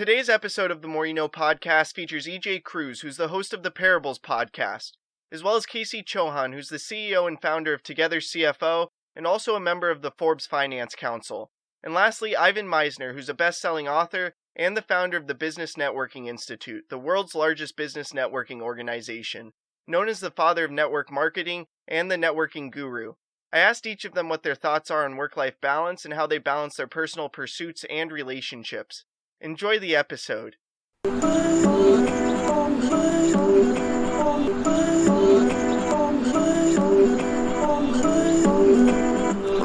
Today's episode of the More You Know podcast features Ejay Cruz, who's the host of the Parables podcast, as well as Chohan, who's the CEO and founder of Together CFO and also a member of the Forbes Finance Council. And lastly, Ivan Misner, who's a best-selling author and the founder of the Business Networking Institute, the world's largest business networking organization, known as the father of network marketing and the networking guru. I asked each of them what their thoughts are on work-life balance and how they balance their personal pursuits and relationships. Enjoy the episode. I'm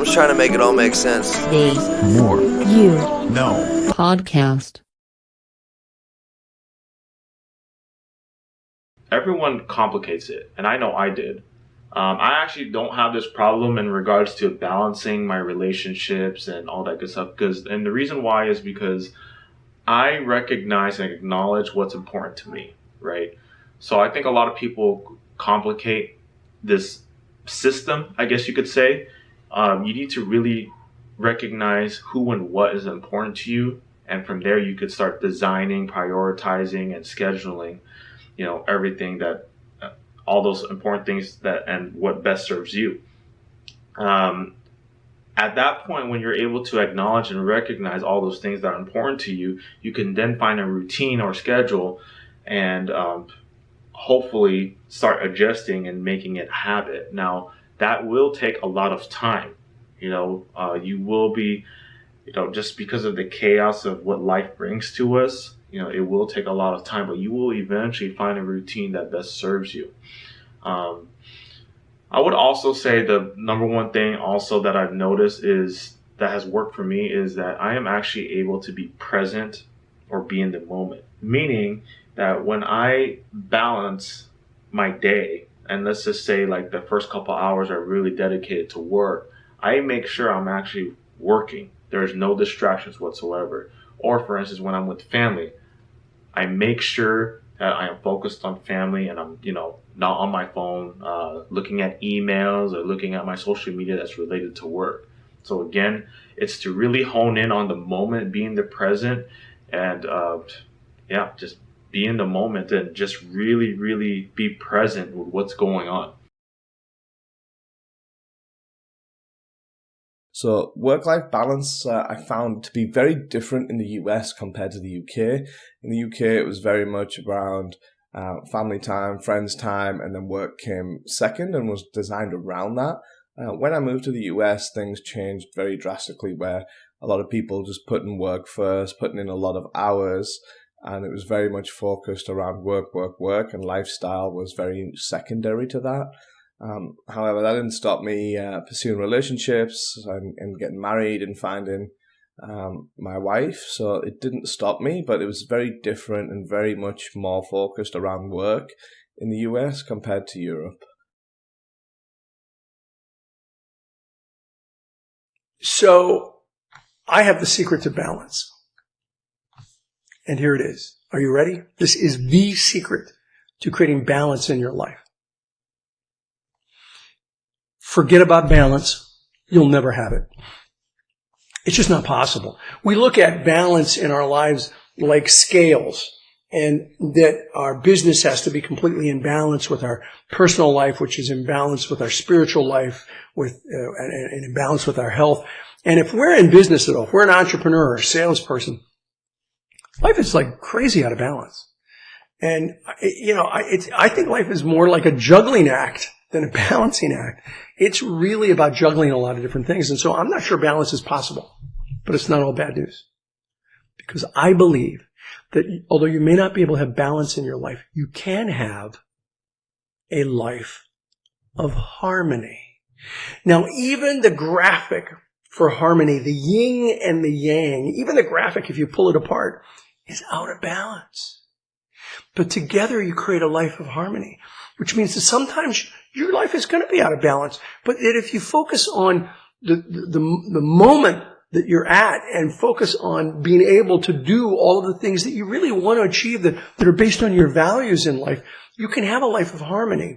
just trying to make it all make sense. The More You Know podcast. Everyone complicates it, and I know I did. I actually don't have this problem in regards to balancing my relationships and all that good stuff. And the reason why is because I recognize and acknowledge what's important to me, right? So I think a lot of people complicate this system, I guess you could say. You need to really recognize who and what is important to you. And from there, you could start designing, prioritizing, and scheduling, everything that, all those important things and what best serves you. At that point, when you're able to acknowledge and recognize all those things that are important to you, you can then find a routine or schedule and hopefully start adjusting and making it a habit. Now, that will take a lot of time. You will be, just because of the chaos of what life brings to us, it will take a lot of time, but you will eventually find a routine that best serves you. I would also say the number one thing also that I've noticed that has worked for me is that I am actually able to be present or be in the moment. Meaning that when I balance my day, and let's just say like the first couple hours are really dedicated to work, I make sure I'm actually working. There's no distractions whatsoever. Or for instance, when I'm with family, I make sure that I am focused on family and I'm, not on my phone, looking at emails or looking at my social media that's related to work. So again, it's to really hone in on the moment, be in the present, and just be in the moment and just really, really be present with what's going on. So work-life balance, I found to be very different in the US compared to the UK. In the UK, it was very much around family time, friends time, and then work came second and was designed around that. When I moved to the US, things changed very drastically where a lot of people just put in work first, putting in a lot of hours, and it was very much focused around work, and lifestyle was very secondary to that. However, that didn't stop me pursuing relationships and getting married and finding my wife. So it didn't stop me, but it was very different and very much more focused around work in the US compared to Europe. So I have the secret to balance. And here it is. Are you ready? This is the secret to creating balance in your life. Forget about balance. You'll never have it. It's just not possible. We look at balance in our lives like scales, and that our business has to be completely in balance with our personal life, which is in balance with our spiritual life, and in balance with our health. And if we're in business at all, if we're an entrepreneur or a salesperson, life is like crazy out of balance. And, I think life is more like a juggling act than a balancing act. It's really about juggling a lot of different things. And so I'm not sure balance is possible, but it's not all bad news. Because I believe that although you may not be able to have balance in your life, you can have a life of harmony. Now, even the graphic for harmony, the yin and the yang, even the graphic, if you pull it apart, is out of balance. But together you create a life of harmony, which means that sometimes your life is going to be out of balance. But that if you focus on the moment that you're at and focus on being able to do all of the things that you really want to achieve that are based on your values in life, you can have a life of harmony.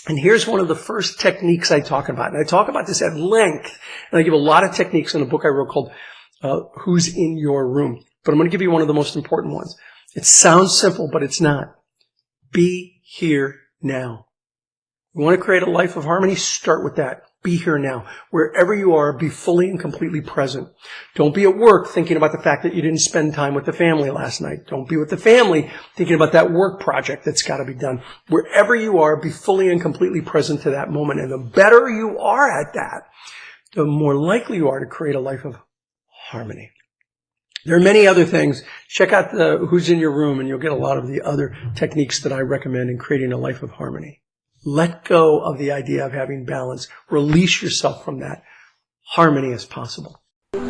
And here's one of the first techniques I talk about. And I talk about this at length. And I give a lot of techniques in a book I wrote called Who's in Your Room. but I'm going to give you one of the most important ones. It sounds simple, but it's not. Be here now. You want to create a life of harmony? Start with that. Be here now. Wherever you are, be fully and completely present. Don't be at work thinking about the fact that you didn't spend time with the family last night. Don't be with the family thinking about that work project that's got to be done. Wherever you are, be fully and completely present to that moment. And the better you are at that, the more likely you are to create a life of harmony. There are many other things. Check out Who's in Your Room, and you'll get a lot of the other techniques that I recommend in creating a life of harmony. Let go of the idea of having balance. Release yourself from that. Harmony as possible. I'm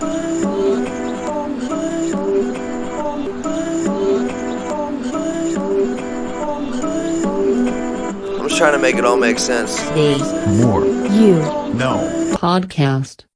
just trying to make it all make sense. The More You Know Podcast.